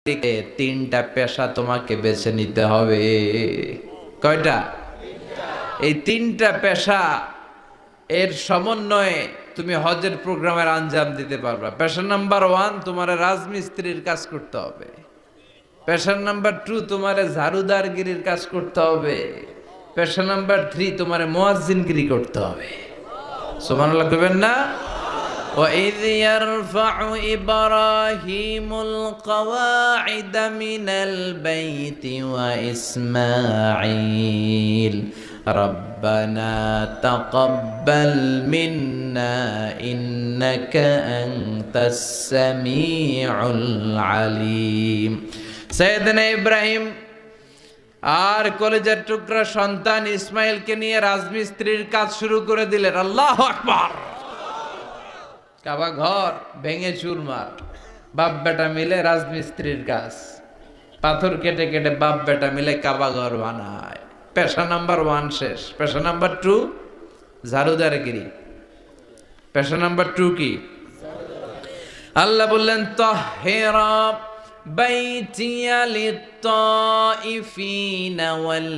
দিকে তিনটা পেশা তোমাকে বেছে নিতে হবে। কয়টা? এই তিনটা পেশা এর সমন্বয়ে তুমি হজের প্রোগ্রামের আঞ্জাম দিতে পারবা। পেশা নাম্বার 1, তোমার রাজমিস্ত্রির কাজ করতে হবে। পেশা নাম্বার 2, তোমার ঝাড়ুদারগিরির কাজ করতে হবে। পেশা নাম্বার 3, তোমার মুয়াজ্জিনগিরি করতে হবে। সুবহানাল্লাহ কইবেন না? وَإِذْ يَرْفَعُ إِبْرَاهِيمُ الْقَوَاعِدَ مِنَ الْبَيْتِ وَإِسْمَاعِيلُ رَبَّنَا تَقَبَّلْ مِنَّا إِنَّكَ أَنْتَ السَّمِيعُ الْعَلِيمُ। সাইয়েদনা ইব্রাহিম আর কলেজের টুকরা সন্তান ইসমাইলকে নিয়ে রাজমিস্ত্রির কাজ শুরু করে দিলেন। আল্লাহু আকবার। কাবা ঘর ভেঙে চুরমার, বাপ বেটা মিলে রাজমিস্ত্রির কাজ, পাথর কেটে কেটে বাপ বেটা মিলে কাবা ঘর বানায়। পেশা নাম্বার 1 শেষ। পেশা নাম্বার 2 ঝাড়ুদারগিরি। পেশা নাম্বার 2 কি? আল্লাহ বললেন তাহহিরা বাইতিয়া লিত্তাইফিনা ওয়াল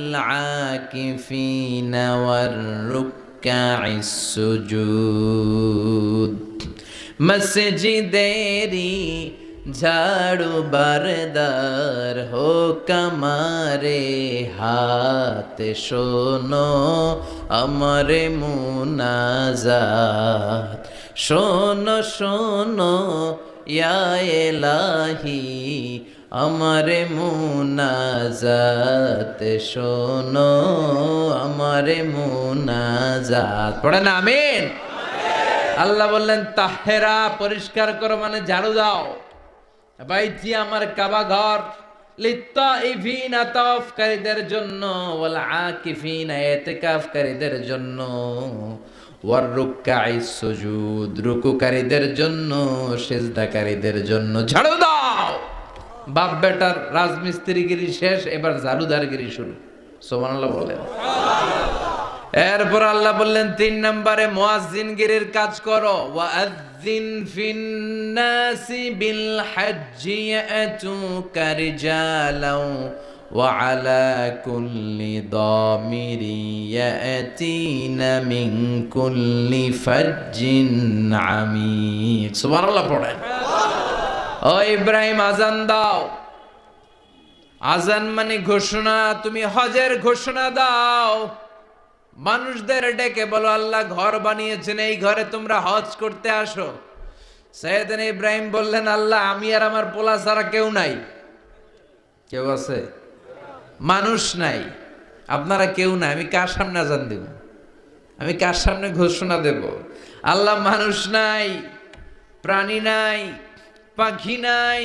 আকিফিনা ওয়ার রুকআইস সুজুদ। মসজিদেরি ঝাড়ু বারদার হোক আমারে হাত, শোনো আমারে মুনাজাত। শোনো শোনো ইয়া এলাহি আমারে মুনাজাত, শোনো আমারে মুনাজাত। পড়েন আমিন। আল্লাহ বললেন তাহেরা পরিষ্কার করো, মানে ঝাড়ু দাও। বাইতি আমার কাবা ঘর, লিত্তাইফিনা তাওয়াফকারীদের জন্য, ওয়াল আকিফিনা ইতিকাফকারীদের জন্য, ওয়ার রুকআইস সুজুদ রুকুকারীদের জন্য, সিজদাকারীদের জন্য ঝাড়ু দাও। বাপ বেটার রাজমিস্ত্রিগিরি শেষ, এবার ঝাড়ুদারগিরি শুরু। সুবহানাল্লাহ বলেন। এরপর আল্লাহ বললেন 3 নম্বরে মুয়াজ্জিনগিরির কাজ করো। ওয়াআযযিন ফিন্নাসি বিল হজ্জি ইয়াতুকা রিজালাও ওয়া আলা কুল্লি দামিরি ইয়াতিনা মিন কুল্লি ফাজ্জিন আমিক। সুবহানাল্লাহ পড়েন। ও ইব্রাহিম আজান দাও। আজান মানে ঘোষণা, তুমি হজের ঘোষণা দাও। মানুষদের ডেকে বলো আল্লাহ ঘর বানিয়েছেন, এই ঘরে তোমরা হজ করতে আসো। সাইয়েদনা ইব্রাহিম বললেন আল্লাহ আমি আর আমার পোলা ছাড়া কেউ নাই। কেউ আছে? মানুষ নাই, আপনারা কেউ নাই, আমি কার সামনে আজান দেব? আমি কার সামনে ঘোষণা দেব? আল্লাহ মানুষ নাই, প্রাণী নাই, পাখি নাই,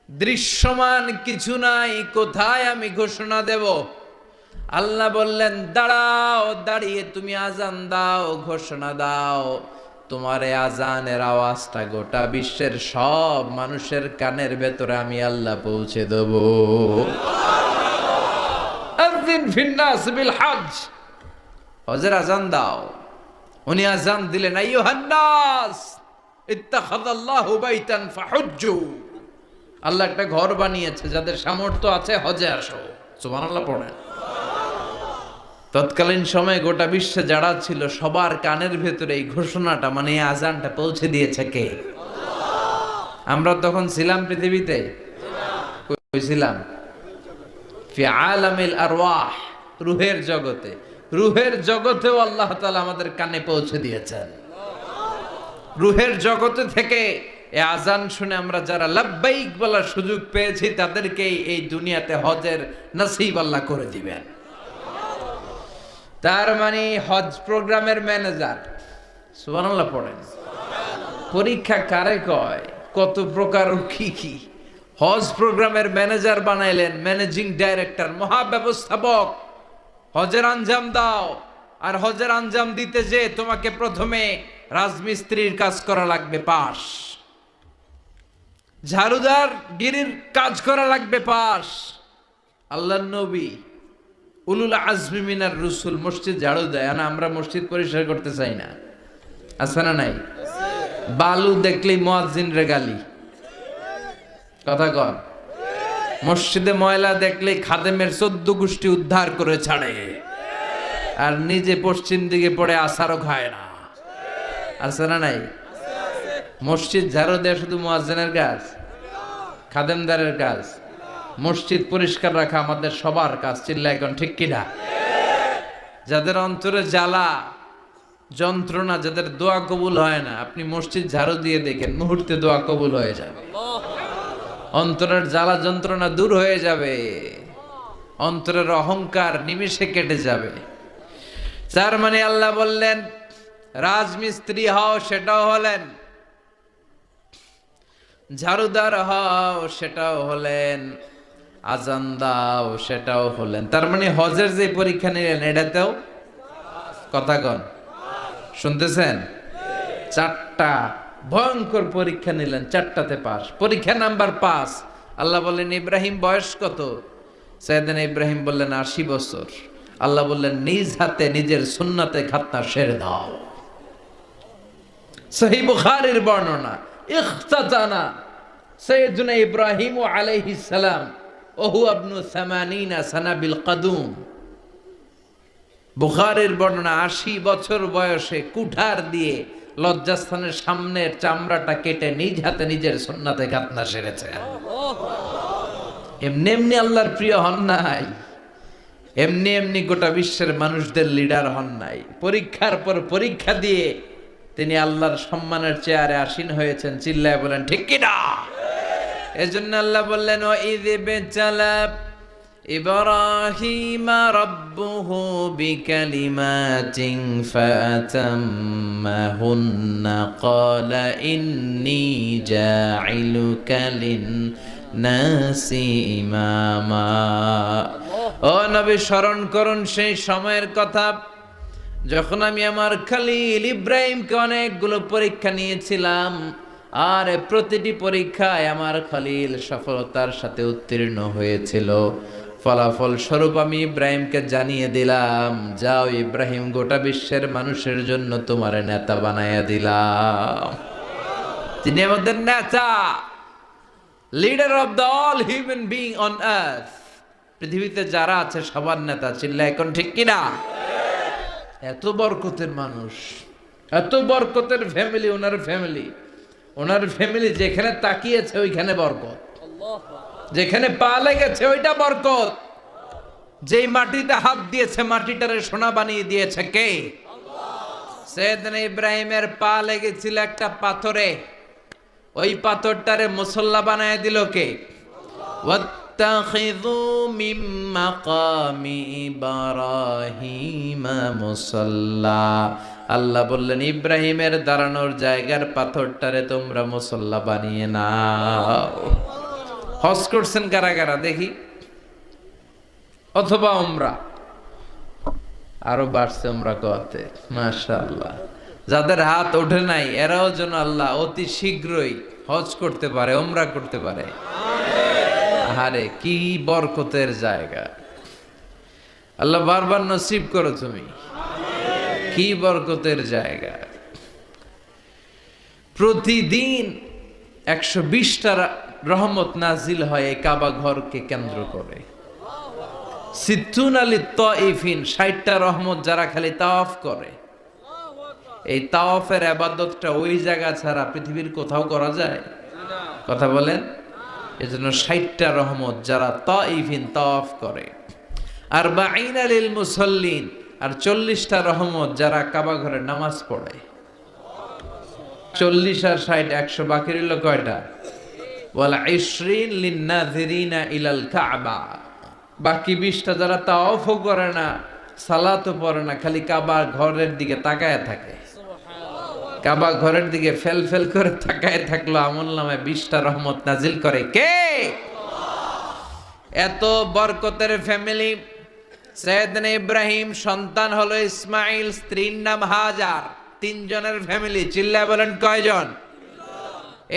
দৃশ্যমান কিছু নাই, কোথায় আমি ঘোষণা দেব? আল্লাহ বললেন দাঁড়াও, দাঁড়িয়ে তুমি আজান দাও, ঘোষণা দাও। তোমার এই আজানের আওয়াজটা গোটা বিশ্বের সব মানুষের কানের ভেতরে আমি আল্লাহ পৌঁছে দেব। আযিন ফিন্নাস বিল হজ, হজের আজান দাও। উনি আজান দিলেন আইয়ুহান নাস ইত্তাখাযাল্লাহু বাইতান ফাহুজ্জু। আল্লাহ একটা ঘর বানিয়েছে, যাদের সামর্থ্য আছে হজে আসো। সুবহানাল্লাহ পড়েন। তৎকালীন সময়ে গোটা বিশ্বে যারা ছিল সবার কানের ভেতরে এই ঘোষণাটা, মানে এই আজানটা পৌঁছে দিয়েছে কে? আমরা তখন ছিলাম পৃথিবীতে? কই ছিলাম? ফি আলামিল আরওয়াহ, রূহের জগতে। রূহের জগতেও আল্লাহ তাআলা আমাদের কানে পৌঁছে দিয়েছেন। রূহের জগতে থেকে এই আজান শুনে আমরা যারা লাব্বাইক বলার সুযোগ পেয়েছি, তাদেরকে এই দুনিয়াতে হজের নসিব আল্লাহ করে দিবেন। তার মানে হজ প্রোগ্রামের ম্যানেজার। সুবহানাল্লাহ পড়েন। পরীক্ষা কারে কয়? কত প্রকার কি কি। হজ প্রোগ্রামের ম্যানেজার বানাইলেন, ম্যানেজিং ডাইরেক্টর, মহাব্যবস্থাপক। হজের আঞ্জাম দাও, আর হজের আঞ্জাম দিতে যে তোমাকে প্রথমে রাজমিস্ত্রির কাজ করা লাগবে পাস, ঝাড়ুদার গিরির কাজ করা লাগবে পাস। আল্লাহর নবী উলুল আজমি মিনার রসুল মসজিদ ঝাড়ু দেয় না, আমরা মসজিদ পরিষ্কার করতে চাই না। আছে না নাই? বালু দেখলেই মুয়াজ্জিন রে গালি। কথা কন। মসজিদে ময়লা দেখলে খাদেমের 14 গোষ্ঠী উদ্ধার করে ছাড়ে, আর নিজে পশ্চিম দিকে পড়ে আসারও খায় না। আছে না নাই? মসজিদ ঝাড়ু দেওয়া শুধু মুয়াজ্জিনের কাজ, খাদেমদারের কাজ। মসজিদ পরিষ্কার রাখা আমাদের সবার কাজ। চিল্লা এখন ঠিক কিনা? যাদের অন্তরে জ্বালা যন্ত্রণা, যাদের দোয়া কবুল হয় না, আপনি মসজিদ ঝাড়ু দিয়ে দেখেন, মুহূর্তে দোয়া কবুল হয়ে যাবে। অন্তরের জ্বালা যন্ত্রণা দূর হয়ে যাবে, অন্তরের অহংকার নিমেষে কেটে যাবে। তার মানে আল্লাহ বললেন রাজমিস্ত্রি হও, সেটাও হলেন, ঝাড়ুদার হও, সেটাও হলেন, আজান দাও, সেটাও হলেন। তার মানে হজের যে পরীক্ষা নিলেন এটাতেও, কথা কন, শুনতেছেন? 4টা ভয়ঙ্কর পরীক্ষা নিলেন, 4টাতে পাস। পরীক্ষা নাম্বার 5। আল্লাহ বললেন ইব্রাহিম বয়স কত? সাইয়েদনা ইব্রাহিম বললেন 80 বছর। আল্লাহ বললেন নিজ হাতে নিজের সুন্নাতে খাতনা সেরে দাও। সহিহ বুখারীর বর্ণনা, ইখতাতানা সাইয়েদনা ইব্রাহিম আলাইহিস সালাম ওহু ইবনু 80 সানা বিল কদুম। বুখারীর বর্ণনা, 80 বছর বয়সে কুঠার দিয়ে লজ্জাস্থানের সামনের চামড়াটা কেটে নিজ হাতে নিজের সুন্নাতে খাতনা সেরেছেন। এমনি এমনি আল্লাহর প্রিয় হন নাই, এমনি এমনি গোটা বিশ্বের মানুষদের লিডার হন নাই। পরীক্ষার পর পরীক্ষা দিয়ে তিনি আল্লাহর সম্মানের চেয়ারে আসীন হয়েছেন। চিল্লায় বলেন ঠিক কিনা? এজন্য আল্লাহ বললেন ওয়াইয বিতালা ইব্রাহিমা রাব্বুহু বিকালিমাতিন ফাতাম্মাহুন্না ক্বালা ইন্নী জাইলুকা লিন-নাসি ইমামা। ও নবী, স্মরণ করুন সেই সময়ের কথা যখন আমি আমার খলিল ইব্রাহিমকে অনেকগুলো পরীক্ষা নিয়েছিলাম, আর প্রতিটি পরীক্ষায় আমার খলিল সফলতার সাথে উত্তীর্ণ হয়েছিল। ফলাফল স্বরূপ আমি ইব্রাহিমকে জানিয়ে দিলাম, যাও ইব্রাহিম, গোটা বিশ্বের মানুষের জন্য তোমার নেতা বানাইয়া দিলাম। তিনি আমাদের নেতা, leader of the all human being on earth. পৃথিবীতে যারা আছে সবার নেতা। চিল্লা এখন ঠিক কিনা? এত বরকতের মানুষ, এত বরকতের ফ্যামিলি, ওনার ফ্যামিলি যেখানে তাকিয়েছে ওইখানে বরকত, যেখানে পা লেগেছে ওইটা বরকত। যেই মাটিতে হাত দিয়েছে মাটিটারে সোনা বানিয়ে দিয়েছে কে? সাইয়েদনা ইব্রাহিমের পা লেগেছিল একটা পাথরে, ওই পাথরটারে মুসল্লা বানায় দিল কে? ওয়াত্তাখিযু মিন মাকামি ইব্রাহিম মুসাল্লা। আল্লাহ বললেন ইব্রাহিমের দাঁড়ানোর জায়গার পাথরটারে তোমরা মুসল্লা বানিয়ে নাও। হজ করছেন কারা কারা দেখি? অথবা উমরা? আরো বাড়ছে উমরা করতে, মাশাআল্লাহ। যাদের হাত ওঠে নাই এরাও যেন আল্লাহ অতি শীঘ্রই হজ করতে পারে, উমরা করতে পারে। আরে কি বরকতের জায়গা! আল্লাহ বারবার নসিব করো তুমি। কি বরকতের জায়গা! প্রতিদিন 120টা রহমত নাজিল হয় এই কাবা ঘরকে কেন্দ্র করে। সিত্তুন আলী তাইফিন, 60টা রহমত যারা খালি তাওয়াফ করে। এই তাওয়াফের ইবাদতটা ওই জায়গা ছাড়া পৃথিবীর কোথাও করা যায়? কথা বলেন। এজন্য 60টা রহমত যারা তাইফিন তাওয়াফ করে। আর বাঈনা লিল মুসাল্লিন, আর 40টা রহমত যারা কাবা ঘরে নামাজ পড়ে। 40 আর 60 100, বাকি রইল কয়টা? ওয়াল 20 লিন-নাযিরিনা ইলাল কাবা। বাকি 20টা যারা তাওয়াফও করে না, সালাতও পড়ে না, খালি কাবা ঘরের দিকে তাকায় থাকে। কাবা ঘরের দিকে ফেল ফেল করে তাকায় থাকলো, আমলনামায় 20টা রহমত নাজিল করে কে? এত বরকতের ফ্যামিলি। সাইয়েদনা ইব্রাহিম সন্তান হলো ইসমাইল, স্ত্রীর নাম হাজার। 3 জনের ফ্যামিলি। চিল্লায় বলেন কয়জন?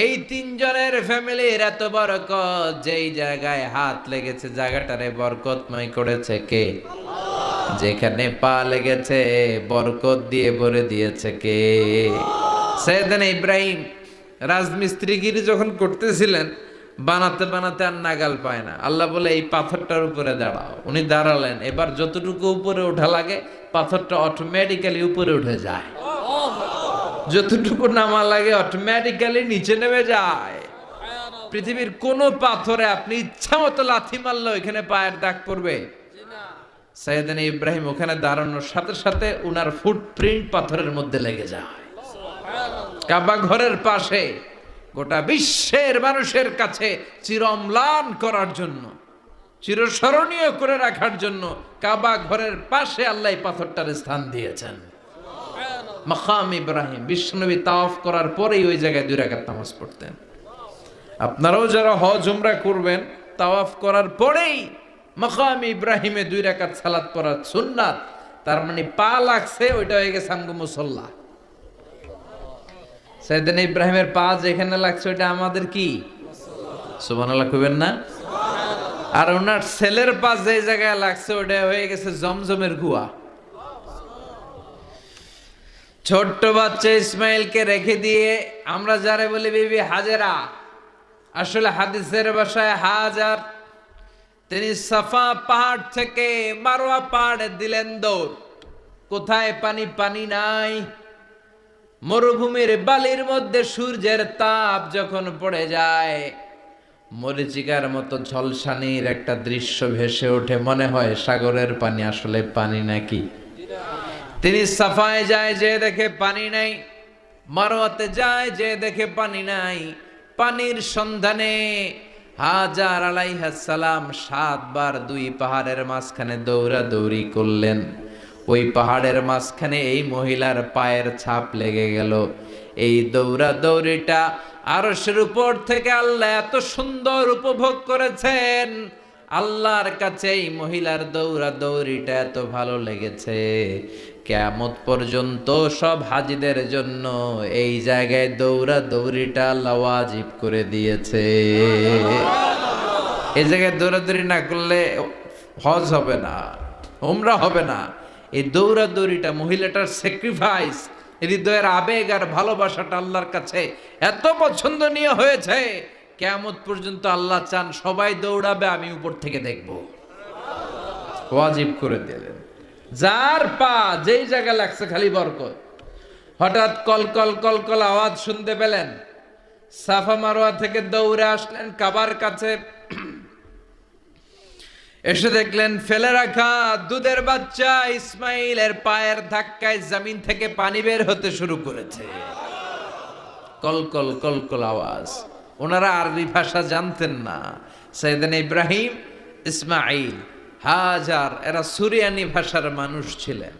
এই 3 জনের ফ্যামিলির এত বরকত, যেই জায়গায় হাত লেগেছে জায়গাটারে বরকতময় করেছে কে? যেখানে পা লেগেছে বরকত দিয়ে ভরে দিয়েছে কে? সাইয়েদনা ইব্রাহিম রাজমিস্ত্রিগিরি যখন করতেছিলেন, বানাতে বানাতে আর নাগাল পায় না। আল্লাহ বলে এই পাথরটার উপরে দাঁড়াও। উনি দাঁড়ালেন, এবার যতটুকু উপরে ওঠা লাগে পাথরটা অটোমেটিক্যালি উপরে উঠে যায়, যতটুকু নামা লাগে অটোমেটিক্যালি নিচে নেমে যায়। পৃথিবীর কোন পাথরে আপনি ইচ্ছা মতো লাথি মারলে এখানে পায়ের দাগ পড়বে? সাইয়েদনা ইব্রাহিম ওখানে দাঁড়ানোর সাথে সাথে উনার ফুটপ্রিন্ট পাথরের মধ্যে লেগে যায়। কাবা ঘরের পাশে গোটা বিশ্বের মানুষের কাছে চিরম্লান করার জন্য, চিরস্মরণীয় করে রাখার জন্য কাবা ঘরের পাশে আল্লাহ পাথরটার স্থান দিয়েছেন। মাকাম ইব্রাহিম, বিশ্বনবী তাওয়াফ করার পরেই ওই জায়গায় 2 রাকাত নামাজ পড়তেন। আপনারাও যারা হজ উমরা করবেন, তাওয়াফ করার পরেই মাকাম ইব্রাহিমে 2 রাকাত সালাত পড়া সুন্নাত। তার মানে পা লাগছে, ওইটা হয়ে গেছে আমগো মুসাল্লা। সাইয়েদনা ইব্রাহিমের পা যেখানে লাগছে ওইটা আমাদের কি? সুবহানাল্লাহ কইবেন না? আর ওনার ছেলের পা যে জায়গায় লাগছে ওটা হয়ে গেছে জমজমের কুয়া। ছোট্ট বাচ্চা ইসমাইলকে রেখে দিয়ে আমরা যারে বলি বিবি হাজেরা, আসলে হাদিসের ভাষায় হাজার, তিনি সাফা পাহাড় থেকে মারওয়া পাহাড়ে দিলেন দৌড়। কোথায় পানি? পানি নাই। মরুভূমির বালির মধ্যে সূর্যের তাপ যখন পড়ে যায়, মরিচিকার মতো ঝলসানির একটা দৃশ্য ভেসে ওঠে, মনে হয় সাগরের পানি, আসলে পানি নাকি। তিনি সাফায় যায়, যে দেখে পানি নাই। মারওয়াতে যায়, যে দেখে পানি নাই। পানির সন্ধানে হাজার আলাইহিস সালাম 7 বার 2 পাহাড়ের মাঝখানে দৌড়াদৌড়ি করলেন। ওই পাহাড়ের মাঝখানে এই মহিলার পায়ের ছাপ লেগে গেল। এই দৌড়াদৌড়িটা আরশের উপর থেকে আল্লাহ এত সুন্দর উপভোগ করেছেন। আল্লাহর কাছে এই মহিলার দৌড়াদৌড়িটা এত ভালো লেগেছে, কিয়ামত পর্যন্ত সব হাজীদের জন্য এই জায়গায় দৌড়াদৌড়িটা আল্লাহ ওয়াজিব করে দিয়েছে। এই জায়গায় দৌড়াদৌড়ি না করলে হজ হবে না, উমরা হবে না। এই দৌড়াদৌড়িটা, মহিলাটার স্যাক্রিফাইস, হৃদয়ের আবেগ আর ভালোবাসাটা আল্লাহর কাছে এত পছন্দনীয় হয়েছে, কিয়ামত পর্যন্ত আল্লাহ চান সবাই দৌড়াবে, আমি উপর থেকে দেখব। ওয়াজিব করে দিলেন। যার পা যেই জায়গা লাগছে খালি বরকত। হঠাৎ কলকল কলকল আওয়াজ শুনতে পেলেন, সাফা মারওয়া থেকে দৌড়ে আসলেন কাবার কাছে। এসে দেখলেন ফেলে রাখা দুধের বাচ্চা ইসমাইলের পায়ের ধাক্কায় জমিন থেকে পানি বের হতে শুরু করেছে। কলকল কলকল আওয়াজ। ওনারা আরবি ভাষা জানতেন না। সাইয়েদনা ইব্রাহিম, ইসমাইল, হাজার, এরা সুরিয়ানি ভাষার মানুষ ছিলেন।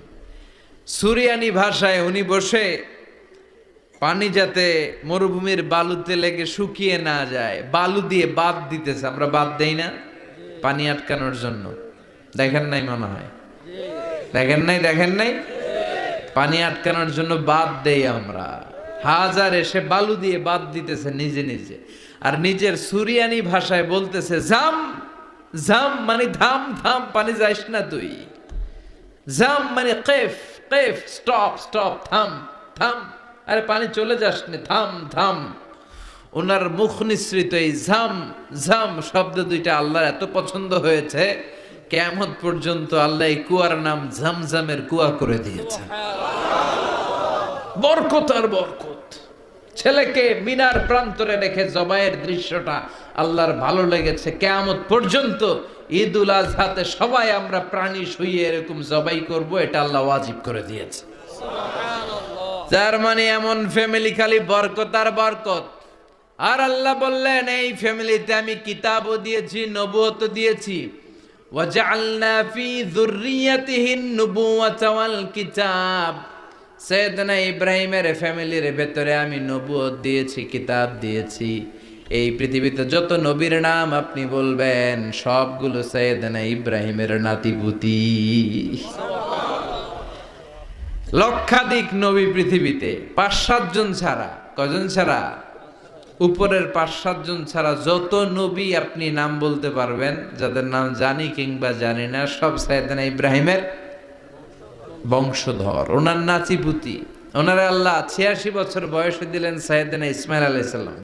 সুরিয়ানি ভাষায় উনি বসে পানি যাতে মরুভূমির বালুতে লেগে শুকিয়ে না যায়, বালু দিয়ে বাঁধ দিতেছে। আমরা বাঁধ দেই না পানি আটকানোর জন্য? দেখেন নাই মনে হয়? দেখেন নাই? পানি আটকানোর জন্য বাঁধ দেই আমরা। হাজার এসে বালু দিয়ে বাঁধ দিতেছে নিজে নিজে, আর নিজের সুরিয়ানি ভাষায় বলতেছে জাম জাম, মানে থাম থাম, পানি যাইস না তুই। জাম মানে কেফ কেফ, স্টপ স্টপ, থাম থাম, আরে পানি চলে যাস না, থাম থাম। ওনার মুখ নিঃসৃত এই ঝাম ঝাম শব্দ দুইটা আল্লাহর এত পছন্দ হয়েছে, কিয়ামত পর্যন্ত আল্লাহ এই কুয়ার নাম ঝমঝমের কুয়া করে দিয়েছেন। বরকত আর বরকত। ছেলেকে মিনার প্রান্তরে রেখে জবাইয়ের দৃশ্যটা আল্লাহর ভালো লেগেছে। কিয়ামত পর্যন্ত ঈদুল আজহাতে সবাই আমরা প্রাণী শুইয়ে এরকম জবাই করব, এটা আল্লাহ ওয়াজিব করে দিয়েছে। তার মানে এমন ফ্যামিলি খালি বরকত আর বরকত। আর আল্লাহ বললেন এই ফ্যামিলিতে আমি কিতাবও দিয়েছি, নবুয়তও দিয়েছি। ওয়াজআলনা ফি যুররিয়াতিহিন নুবুওয়াতা ওয়াল কিতাব। সাইয়েদনা ইব্রাহিমের ফ্যামিলির ভেতরে আমি নবুয়ত দিয়েছি, কিতাব দিয়েছি। এই পৃথিবীতে যত নবীর নাম আপনি বলবেন সবগুলো সাইয়েদনা ইব্রাহিমের নাতিপুতি। লক্ষাধিক নবী পৃথিবীতে, 5-7 জন ছাড়া। কজন ছাড়া? উপরের 5-7 জন ছাড়া যত নবী আপনি নাম বলতে পারবেন, যাদের নাম জানি কিংবা জানি না, সব সাইয়েদনা ইব্রাহিমের বংশধর, ওনার নাতিপুতি। ওনারা আল্লাহ 86 বছর বয়সে দিলেন সাইয়েদনা ইসমাইল আলাইহিস সালাম।